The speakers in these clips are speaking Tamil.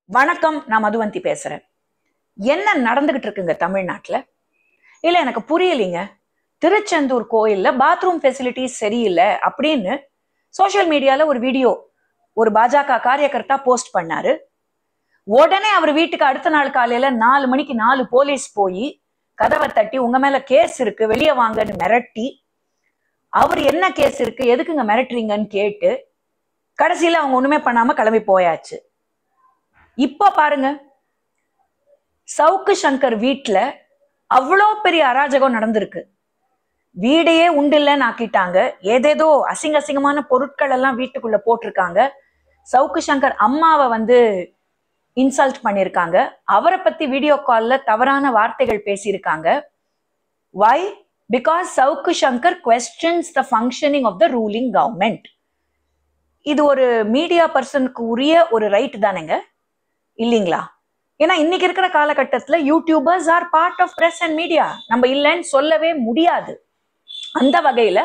வணக்கம், நான் மதுவந்தி பேசுறேன். என்ன நடந்துகிட்டு இருக்குங்க தமிழ்நாட்டுல? இல்ல எனக்கு புரியலைங்க. திருச்செந்தூர் கோயில்ல பாத்ரூம் ஃபெசிலிட்டிஸ் சரியில்லை அப்படின்னு சோசியல் மீடியால ஒரு வீடியோ ஒரு பாஜக காரியகர்த்தா போஸ்ட் பண்ணாரு. உடனே அவர் வீட்டுக்கு அடுத்த நாள் காலையில 4 மணிக்கு 4 போலீஸ் போய் கதவை தட்டி உங்க மேல கேஸ் இருக்கு வெளியே வாங்கன்னு மிரட்டி, அவர் என்ன கேஸ் இருக்கு எதுக்குங்க மிரட்டுறீங்கன்னு கேட்டு கடைசியில அவங்க ஒண்ணுமே பண்ணாம கிளம்பி போயாச்சு. இப்ப பாருங்க, சவுக்கு சங்கர் வீட்டுல அவ்வளோ பெரிய அராஜகம் நடந்திருக்கு. வீடையே உண்டில்லன்னு ஆக்கிட்டாங்க. ஏதேதோ அசிங்கமான பொருட்கள் எல்லாம் வீட்டுக்குள்ள போட்டிருக்காங்க. சவுக்கு சங்கர் அம்மாவை இன்சல்ட் பண்ணிருக்காங்க. அவரை பத்தி வீடியோ கால்ல தவறான வார்த்தைகள் பேசியிருக்காங்க. Why? Because Savukku Shankar questions the functioning of the ruling government. இது ஒரு மீடியா பர்சனுக்கு உரிய ஒரு ரைட் தானேங்க, இல்லைங்களா? ஏன்னா இன்னைக்கு இருக்கிற காலகட்டத்துல YouTubers are part of press and media. நம்ம இல்லைன்னு சொல்லவே முடியாது. அந்த வகையில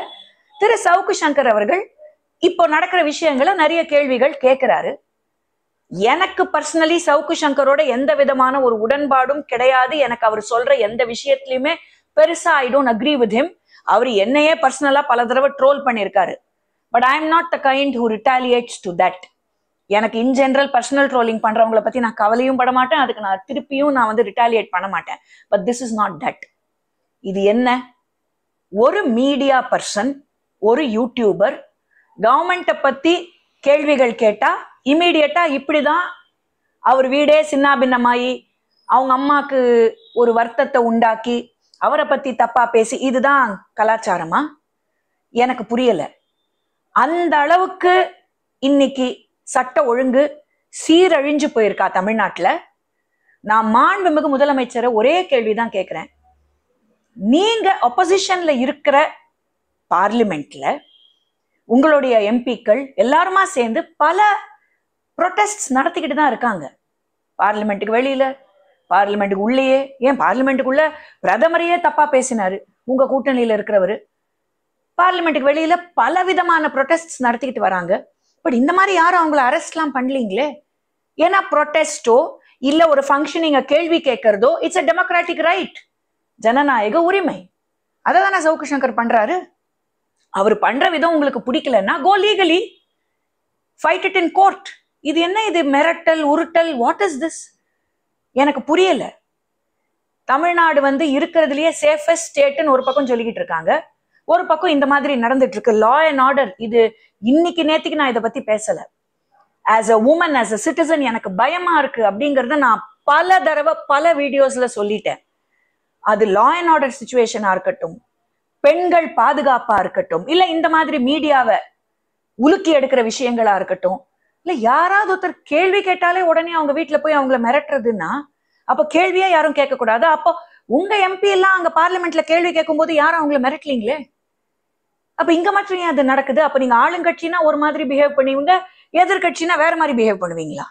திரு சவுக்கு சங்கர் அவர்கள் இப்போ நடக்கிற விஷயங்களை நிறைய கேள்விகள் கேட்கிறாரு. எனக்கு பர்சனலி சவுக்கு சங்கரோட எந்த விதமான ஒரு உடன்பாடும் கிடையாது. எனக்கு அவர் சொல்ற எந்த விஷயத்திலயுமே பெருசா I don't agree with him. அவர் என்னையே பர்சனலா பல தடவை ட்ரோல் பண்ணியிருக்காரு. But I am not the kind who retaliates to that. எனக்கு இன் ஜெனரல் பர்சனல் ட்ரோலிங் பண்றவங்களை பத்தி நான் கவலையும் பட மாட்டேன். அதுக்கு நான் திருப்பியும் ரிட்டாலியேட் பண்ண மாட்டேன். But this is not that. இது என்ன? ஒரு மீடியா பர்சன், ஒரு யூடியூபர் கவர்மெண்ட்டை பத்தி கேள்விகள் கேட்டா இமீடியட்டா இப்படிதான் அவர் வீடே சின்னாபின்னமாயி அவங்க அம்மாக்கு ஒரு வருத்தத்தை உண்டாக்கி அவரை பத்தி தப்பா பேசி, இதுதான் கலாச்சாரமா? எனக்கு புரியல. அந்த அளவுக்கு இன்னைக்கு சட்ட ஒழுங்கு சீரழிஞ்சு போயிருக்கா தமிழ்நாட்டுல? நான் மாண்புமிகு முதலமைச்சரை ஒரே கேள்விதான் கேட்கிறேன். நீங்க ஆப்போசிஷன்ல இருக்கிற பார்லிமெண்ட்ல உங்களுடைய எம்பிக்கள் எல்லாருமா சேர்ந்து பல ப்ரொடெஸ்ட் நடத்திக்கிட்டு தான் இருக்காங்க. பார்லிமெண்ட்டுக்கு வெளியில, பார்லிமெண்ட்டுக்கு உள்ளேயே, ஏன் பார்லிமெண்ட்டுக்குள்ள பிரதமரையே தப்பா பேசினாரு உங்க கூட்டணியில இருக்கிறவரு. பார்லிமெண்ட்டுக்கு வெளியில பல விதமான ப்ரொடெஸ்ட் நடத்திக்கிட்டு வராங்க. பட் இந்த மாதிரி யாரும் அவங்கள அரெஸ்ட்லாம் பண்ணலீங்களே. ஏன்னா ப்ரொடெஸ்டோ இல்ல ஒரு ஃபங்க்ஷனிங்க கேள்வி கேட்கறதோ இட்ஸ் அ டெமோக்ராட்டிக் ரைட், ஜனநாயக உரிமை. அதை தானே சவுக்கு சங்கர் பண்றாரு. அவர் பண்ற விதம் உங்களுக்கு பிடிக்கலன்னா go legally fight it in court. இது என்ன? இது மிரட்டல், உருட்டல், வாட் இஸ் திஸ்? எனக்கு புரியல. தமிழ்நாடு இருக்கிறதுலயே சேஃபஸ்ட் ஸ்டேட்னு ஒரு பக்கம் சொல்லிக்கிட்டு இருக்காங்க, ஒரு பக்கம் இந்த மாதிரி நடந்துட்டு இருக்கு. லா அண்ட் ஆர்டர் இது இன்னைக்கு நேத்துக்கு நான் இதை பத்தி பேசல. As a woman, as a citizen எனக்கு பயமா இருக்கு அப்படிங்கறத நான் பல தடவை பல வீடியோஸ்ல சொல்லிட்டேன். அது லா அண்ட் ஆர்டர் சிச்சுவேஷனா இருக்கட்டும், பெண்கள் பாதுகாப்பா இருக்கட்டும், இல்ல இந்த மாதிரி மீடியாவை உலுக்கி எடுக்கிற விஷயங்களா இருக்கட்டும், இல்ல யாராவது ஒருத்தர் கேள்வி கேட்டாலே உடனே அவங்க வீட்டுல போய் அவங்கள மிரட்டுறதுன்னா அப்ப கேள்வியே யாரும் கேட்க கூடாது. அப்போ உங்க எம்பி எல்லாம் அங்க பார்லிமெண்ட்ல கேள்வி கேட்கும் போது யாரும் அவங்கள மிரட்டலீங்களே. அப்ப இங்க மட்டும் ஏன் அது நடக்குது? அப்ப நீங்க ஆளுங்கட்சினா ஒரு மாதிரி பிஹேவ் பண்ணுவீங்க, எதிர்கட்சினா வேற மாதிரி பிஹேவ் பண்ணுவீங்களா?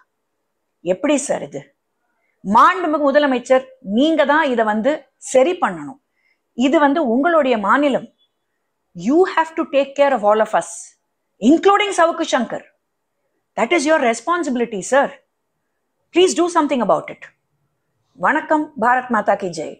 எப்படி சார் இது? மாண்புமிகு முதலமைச்சர், நீங்க தான் இதை சரி பண்ணணும். இது உங்களுடைய மாநிலம். You have to take care of all of us, including Savukku Shankar. That is your responsibility sir. Please do something about it. வணக்கம். பாரத் மாதா கி ஜெய்.